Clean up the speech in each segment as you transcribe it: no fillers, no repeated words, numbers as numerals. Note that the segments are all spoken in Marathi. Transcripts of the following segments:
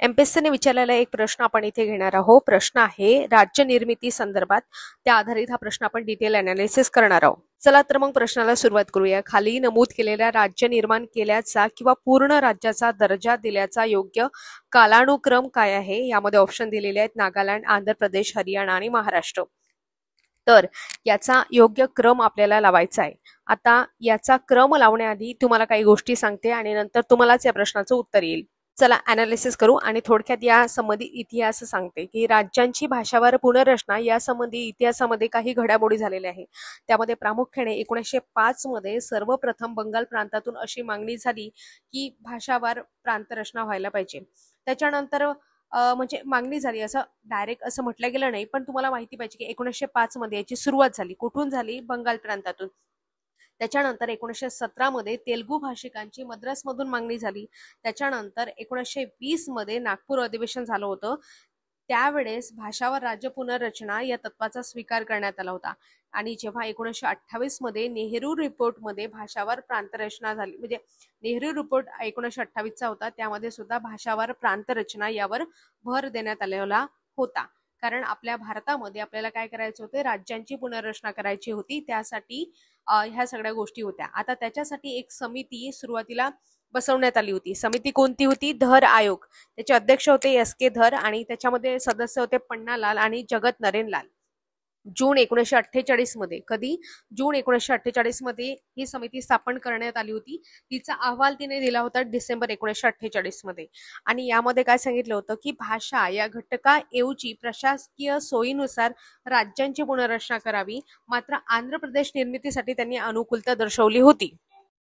एमपीएससीने विचारलेला एक प्रश्न आपण इथे घेणार आहोत. प्रश्न आहे राज्य निर्मिती संदर्भात. त्या आधारित हा प्रश्न आपण डिटेल अनालिसिस करणार आहोत. चला तर मग प्रश्नाला सुरुवात करूया. खाली नमूद केलेल्या राज्य निर्माण केल्याचा किंवा पूर्ण राज्याचा दर्जा दिल्याचा योग्य कालानुक्रम काय आहे? यामध्ये ऑप्शन दिलेले आहेत नागालँड, आंध्र प्रदेश, हरियाणा आणि महाराष्ट्र. तर याचा योग्य क्रम आपल्याला लावायचा आहे. आता याचा क्रम लावण्याआधी तुम्हाला काही गोष्टी सांगते आणि नंतर तुम्हालाच या प्रश्नाचं उत्तर येईल. चला अनालिसिस करू आणि थोडक्यात या संबंधी इतिहास सांगते की राज्यांची भाषावार पुनर्रचना या संबंधी इतिहासामध्ये काही घडामोडी झालेल्या आहे. त्यामध्ये प्रामुख्याने 1905 मध्ये सर्वप्रथम बंगाल प्रांतातून अशी मागणी झाली की भाषावार प्रांतरचना व्हायला पाहिजे. त्याच्यानंतर म्हणजे मागणी झाली, असं डायरेक्ट असं म्हटलं गेलं नाही, पण तुम्हाला माहिती पाहिजे की 1905 मध्ये याची सुरुवात झाली. कुठून झाली? बंगाल प्रांतातून. त्याच्यानंतर 1917 मध्ये तेलुगू भाषिकांची मद्रासमधून मागणी झाली. त्याच्यानंतर 1920 मध्ये नागपूर अधिवेशन झालं होतं. त्यावेळेस भाषावर राज्य पुनर्रचना या तत्वाचा स्वीकार करण्यात आला होता. आणि जेव्हा 1928 मध्ये नेहरू रिपोर्टमध्ये भाषावर प्रांतरचना झाली, म्हणजे नेहरू रिपोर्ट 1928चा होता, त्यामध्ये सुद्धा भाषावर प्रांतरचना यावर भर देण्यात आलेला होता. कारण आपल्या भारतामध्ये आपल्याला काय करायचं होतं? राज्यांची पुनर्रचना करायची होती. त्यासाठी ह्या सगळ्या गोष्टी होत्या. आता त्याच्यासाठी एक समिती सुरुवातीला बसवण्यात आली होती. समिती कोणती होती? धर आयोग. त्याचे अध्यक्ष होते एस.के. धर आणि त्याच्यामध्ये सदस्य होते पन्नालाल आणि जगत नरेन लाल. जून 1948 मध्ये, कधी? जून 1948 मध्ये ही समिती स्थापन करण्यात आली होती. तिचा अहवाल तिने दिला होता डिसेंबर 1948 मध्ये. आणि यामध्ये काय सांगितलं होतं की भाषा या घटकाऐवजी प्रशासकीय सोयीनुसार राज्यांची पुनर्रचना करावी. मात्र आंध्र प्रदेश निर्मितीसाठी त्यांनी अनुकूलता दर्शवली होती.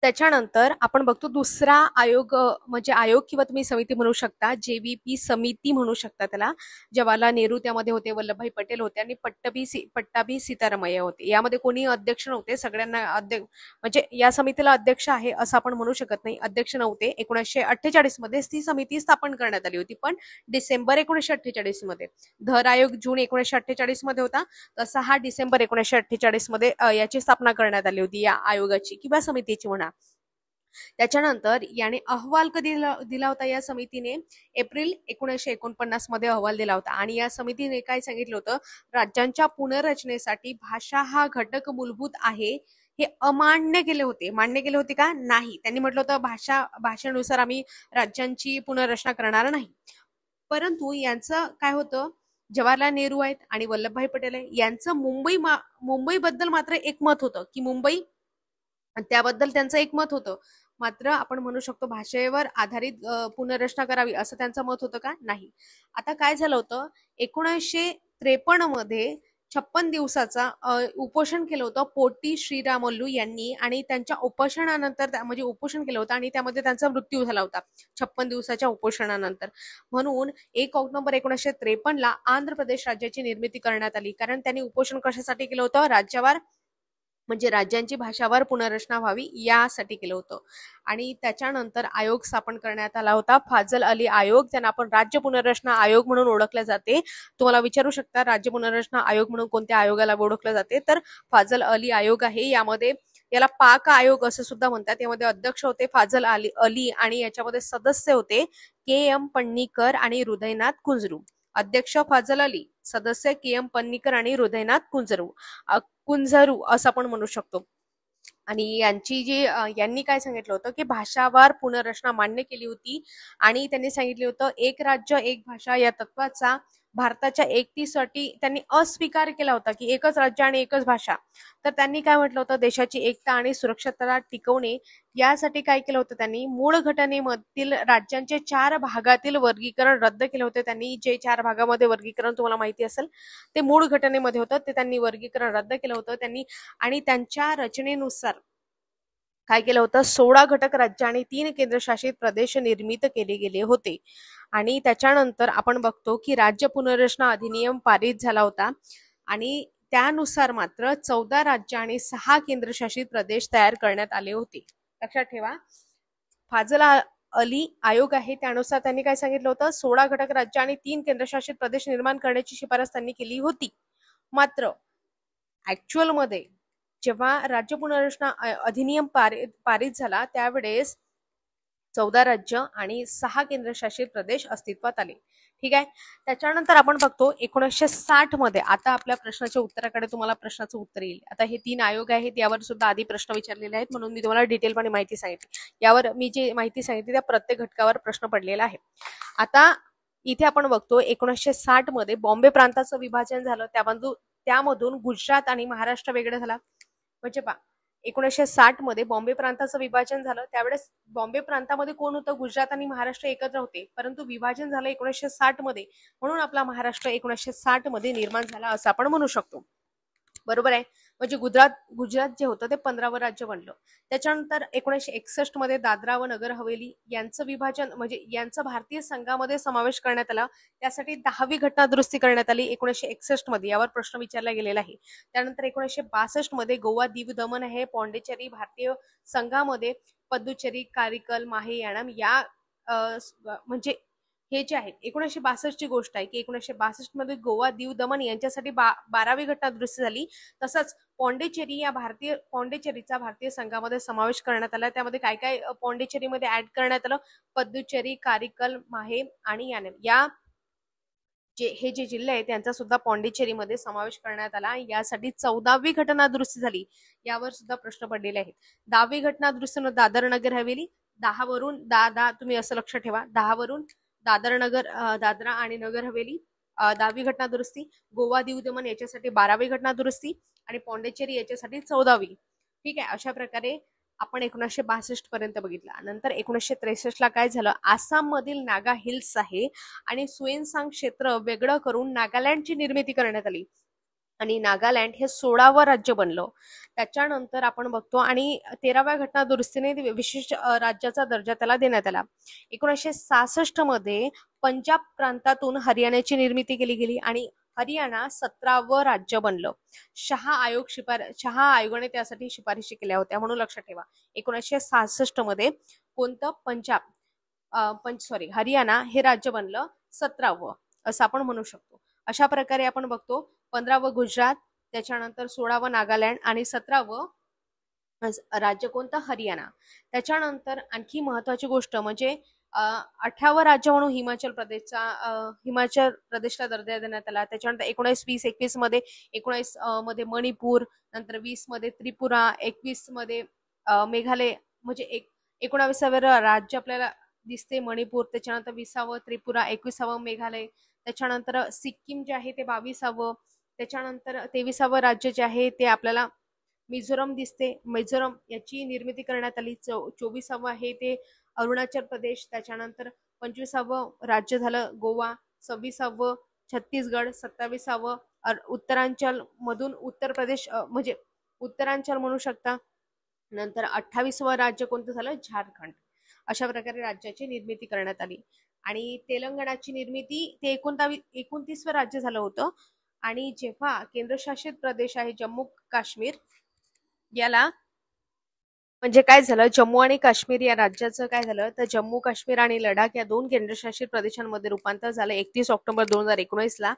त्याच्यानंतर आपण बघतो दुसरा आयोग, म्हणजे आयोग किंवा तुम्ही समिती म्हणू शकता, जेव्हीपी समिती म्हणू शकता त्याला. जवाहरलाल नेहरू त्यामध्ये होते, वल्लभभाई पटेल होते आणि पट्टाभी सीतारामय्या होते. यामध्ये कोणी अध्यक्ष नव्हते. सगळ्यांना म्हणजे या समितीला अध्यक्ष आहे असं आपण म्हणू शकत नाही. अध्यक्ष नव्हते. 1948 मध्ये ती समिती स्थापन करण्यात आली होती, पण डिसेंबर 1948 मध्ये. धर आयोग जून 1948 मध्ये होता, तसा हा डिसेंबर 1948 मध्ये याची स्थापना करण्यात आली होती, या आयोगाची किंवा समितीची म्हणा. त्याच्यानंतर याने अहवाल कधी दिला होता? या समितीने एप्रिल 1949 मध्ये अहवाल दिला होता. आणि या समितीने काय सांगितलं होतं? राज्यांच्या पुनर्रचनेसाठी भाषा हा घटक मूलभूत आहे हे अमान्य केले होते. मान्य केले होते का? नाही. त्यांनी म्हटलं होतं भाषेनुसार आम्ही राज्यांची पुनर्रचना करणार नाही. परंतु यांचं काय होतं? जवाहरलाल नेहरू आहेत आणि वल्लभभाई पटेल आहे, यांचं मुंबईबद्दल मात्र एक मत होतं की मुंबई, त्याबद्दल त्यांचं एक मत होतं. मात्र आपण म्हणू शकतो भाषेवर आधारित पुनर्रचना करावी असं त्यांचं मत होतं का? नाही. आता काय झालं होतं? 1953 मध्ये 56 दिवसाचा उपोषण केलं होतं पोटी श्रीरामल्लू यांनी. आणि त्यांच्या उपोषणानंतर, म्हणजे उपोषण केलं होतं आणि त्यामध्ये त्यांचा मृत्यू झाला होता 56 दिवसाच्या उपोषणानंतर. म्हणून 1 ऑक्टोबर 1953 ला आंध्र प्रदेश राज्याची निर्मिती करण्यात आली. कारण त्यांनी उपोषण कशासाठी केलं होतं? राज्यावर, म्हणजे राज्यांची भाषावर पुनर्रचना व्हावी यासाठी केलं होतं. आणि त्याच्यानंतर आयोग स्थापन करण्यात आला होता, फाजल अली आयोग. त्यांना आपण राज्य पुनर्रचना आयोग म्हणून ओळखले जाते. तुम्हाला विचारू शकता राज्य पुनर्रचना आयोग म्हणून कोणत्या आयोगाला ओळखले जाते? तर फाजल अली आयोग आहे. याला पाक आयोग असं सुद्धा म्हणतात. यामध्ये अध्यक्ष होते फाजल अली आणि याच्यामध्ये सदस्य होते के.एम. पन्नीकर आणि हृदयनाथ कुंजरू. अध्यक्ष फाजल अली, सदस्य के.एम. पन्नीकर आणि हृदयनाथ कुंजरू असं आपण म्हणू शकतो. आणि यांनी काय सांगितलं होतं की भाषावार पुनर्रचना मान्य केली होती. आणि त्यांनी सांगितले होतं एक राज्य एक भाषा या तत्वाचा भारताच्या एकतेसाठी त्यांनी अस्वीकार केला होता की एकच राज्य आणि एकच भाषा. तर त्यांनी काय म्हटलं होतं? देशाची एकता आणि सुरक्षितता टिकवणे यासाठी काय केलं होतं? त्यांनी मूळ घटनेमधील राज्यांचे 4 भागातील वर्गीकरण रद्द केले होते. त्यांनी जे 4 भागामध्ये वर्गीकरण तुम्हाला माहिती असेल ते मूळ घटनेमध्ये होतं, ते त्यांनी वर्गीकरण रद्द केलं होतं त्यांनी. आणि त्यांच्या रचनेनुसार काय केलं होतं? 16 घटक राज्य आणि 3 केंद्रशासित प्रदेश निर्मित केले गेले होते. आणि त्याच्यानंतर आपण बघतो की राज्य पुनर्रचना अधिनियम पारित झाला होता आणि त्यानुसार मात्र 14 राज्य आणि 6 केंद्रशासित प्रदेश तयार करण्यात आले होते. लक्षात ठेवा, फाजल अली आयोग आहे त्यानुसार त्यांनी काय सांगितलं होतं? 16 घटक राज्य आणि 3 केंद्रशासित प्रदेश निर्माण करण्याची शिफारस त्यांनी केली होती. मात्र ऍक्च्युअल मध्ये जेव्हा राज्य पुनर्रचना अधिनियम पारित झाला त्यावेळेस 14 राज्य आणि 6 केंद्रशासित प्रदेश अस्तित्वात आले. ठीक आहे. त्याच्यानंतर आपण बघतो 1960 मध्ये, आता आपल्या प्रश्नाच्या उत्तराकडे तुम्हाला प्रश्नाचं उत्तर येईल. आता हे 3 आयोग आहेत, यावर सुद्धा आधी प्रश्न विचारलेले आहेत, म्हणून मी तुम्हाला डिटेलपणे माहिती सांगितली. यावर मी जे माहिती सांगितली त्या प्रत्येक घटकावर प्रश्न पडलेला आहे. आता इथे आपण बघतो 1960 मध्ये बॉम्बे प्रांताचं विभाजन झालं, त्यामधून गुजरात आणि महाराष्ट्र वेगळं झाला. म्हणजे 1960 मध्ये बॉम्बे प्रांताचं विभाजन झालं, त्यावेळेस बॉम्बे प्रांतामध्ये कोण होतं, गुजरात आणि महाराष्ट्र एकत्र होते, परंतु विभाजन झालं 1960 मध्ये, म्हणून आपला महाराष्ट्र 1960 मध्ये निर्माण झाला असं आपण म्हणू शकतो. बरोबर आहे. म्हणजे गुजरात जे होतं ते 15वं राज्य बनलं. त्याच्यानंतर 1961 मध्ये दादरा व नगर हवेली यांचं विभाजन, म्हणजे यांचा भारतीय संघामध्ये समावेश करण्यात आला. त्यासाठी 10वी घटना दुरुस्ती करण्यात आली 1961 मध्ये. यावर प्रश्न विचारला गेलेला आहे. त्यानंतर 1962 मध्ये गोवा, दीव, दमण हे पॉंडिचेरी भारतीय संघामध्ये, पद्दुचेरी, कारिकल, माहे, याणम या म्हणजे हे जे आहेत 1962 ची गोष्ट आहे की 1962 मध्ये गोवा, दीव, दमण यांच्यासाठी 12वी घटना दुरुस्ती झाली. तसंच पॉंडिचेरीचा भारतीय संघामध्ये समावेश करण्यात आला. त्यामध्ये काय काय पॉंडिचेरीमध्ये ऍड करण्यात आलं, पद्दुचेरी, कारिकल, माहे आणि यानेम या हे जे जिल्हे आहेत त्यांचा सुद्धा पॉंडिचेरीमध्ये समावेश करण्यात आला. यासाठी 14वी घटना दुरुस्ती झाली. यावर सुद्धा प्रश्न पडलेले आहेत. 10वी घटना दुरुस्ती दादर नगर हवेली, 10 वरून तुम्ही असं लक्ष ठेवा, 10 वरून दादरा आणि नगर हवेली 10वी घटना दुरुस्ती, गोवा, दीव, दमण याच्यासाठी 12वी घटना दुरुस्ती आणि पॉंडिचेरी याच्यासाठी 14वी. ठीक आहे. अशा प्रकारे आपण 1962 पर्यंत बघितला. नंतर 1963 ला काय झालं, आसाम मधील नागा हिल्स आहे आणि सुएनसांग क्षेत्र वेगळं करून नागालँडची निर्मिती करण्यात आली आणि नागालँड हे 16वं राज्य बनलं. त्याच्यानंतर आपण बघतो आणि 13व्या घटना दुरुस्तीने विशिष्ट राज्याचा दर्जा त्याला देण्यात आला. 1966 मध्ये पंजाब प्रांतातून हरियाणाची निर्मिती केली गेली आणि हरियाणा 17वं राज्य बनलं. शहा आयोगाने त्यासाठी शिफारशी केल्या होत्या, म्हणून लक्षात ठेवा. 1966 मध्ये कोणतं हरियाणा हे राज्य बनलं 17वं असं आपण म्हणू शकतो. अशा प्रकारे आपण बघतो 15वं गुजरात, त्याच्यानंतर 16वं नागालँड आणि 17वं राज्य कोणतं, हरियाणा. त्याच्यानंतर आणखी महत्वाची गोष्ट म्हणजे 18वं राज्य म्हणून हिमाचल प्रदेशला दर्जा देण्यात आला. त्याच्यानंतर 19, 20, 21 मध्ये 19 मध्ये मणिपूर, नंतर 20 मध्ये त्रिपुरा, 21 मध्ये मेघालय, म्हणजे 19वे राज्य आपल्याला दिसते मणिपूर, त्याच्यानंतर 20वं त्रिपुरा, 21वं मेघालय, त्याच्यानंतर सिक्कीम जे आहे ते 22वं, त्याच्यानंतर 23वं राज्य जे आहे ते आपल्याला मिझोरम दिसते. मिझोरम याची निर्मिती करण्यात आली. 24वं आहे ते अरुणाचल प्रदेश, त्याच्यानंतर 25वं राज्य झालं गोवा, 26वं छत्तीसगड, 27वं उत्तरांचल मधून उत्तर प्रदेश म्हणजे उत्तरांचल म्हणू शकता. नंतर 28वं राज्य कोणतं झालं, झारखंड. अशा प्रकारे राज्याची निर्मिती करण्यात आली. आणि तेलंगणाची निर्मिती ते 29वं राज्य झालं होतं. आणि जेव्हा केंद्रशासित प्रदेश आहे जम्मू काश्मीर, याला म्हणजे काय झालं, जम्मू आणि काश्मीर या राज्याचं काय झालं तर जम्मू काश्मीर आणि लडाख या 2 केंद्रशासित प्रदेशांमध्ये रूपांतर झालं 31 ऑक्टोबर 2019 ला.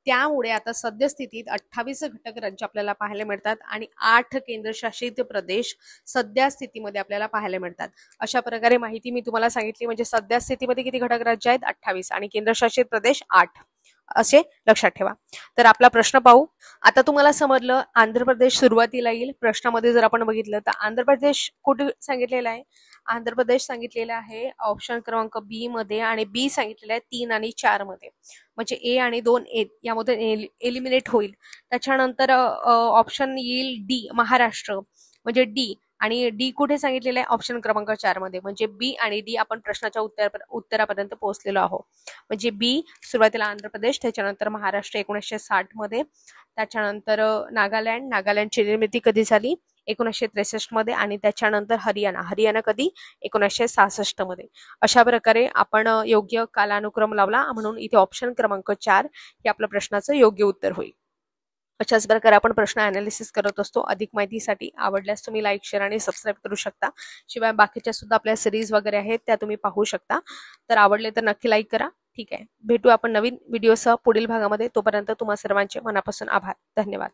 त्यामुळे आता सद्यस्थितीत 28 घटक राज्य आपल्याला पाहायला मिळतात आणि 8 केंद्रशासित प्रदेश सध्या स्थितीमध्ये आपल्याला पाहायला मिळतात. अशा प्रकारे माहिती मी तुम्हाला सांगितली. म्हणजे सध्या स्थितीमध्ये किती घटक राज्य आहेत, 28 आणि केंद्रशासित प्रदेश 8 असे लक्षात ठेवा. तर आपला प्रश्न पाहू. आता तुम्हाला समजलं आंध्र प्रदेश सुरुवातीला येईल. प्रश्नामध्ये जर आपण बघितलं तर आंध्र प्रदेश कुठे सांगितलेला आहे, आंध्र प्रदेश सांगितलेला आहे ऑप्शन क्रमांक बी मध्ये आणि बी सांगितलेला आहे 3 आणि 4 मध्ये. म्हणजे ए आणि 2 यामधून एलिमिनेट होईल. त्याच्यानंतर ऑप्शन येईल डी महाराष्ट्र, म्हणजे डी, आणि डी कुठे सांगितलेलं आहे ऑप्शन क्रमांक 4 मध्ये. म्हणजे बी आणि डी आपण प्रश्नाच्या उत्तरापर्यंत पोहोचलेलो आहोत. म्हणजे बी सुरुवातीला आंध्र प्रदेश, त्याच्यानंतर महाराष्ट्र 1960 मध्ये, त्याच्यानंतर नागालँडची निर्मिती कधी झाली 1963 मध्ये, आणि त्याच्यानंतर हरियाणा कधी 1966 मध्ये. अशा प्रकारे आपण योग्य कालानुक्रम लावला, म्हणून इथे ऑप्शन क्रमांक 4 हे आपल्या प्रश्नाचं योग्य उत्तर होईल. अशाच प्रकारे आपण प्रश्न अनालिसिस करत असतो. अधिक माहितीसाठी आवडल्यास तुम्ही लाईक, शेअर आणि सबस्क्राईब करू शकता. शिवाय बाकीच्या सुद्धा आपल्या सिरीज वगैरे आहेत त्या तुम्ही पाहू शकता. तर आवडले तर नक्की लाईक करा. ठीक आहे, भेटू आपण नवीन व्हिडिओसह पुढील भागामध्ये. तोपर्यंत तुम्हा सर्वांचे मनापासून आभार. धन्यवाद.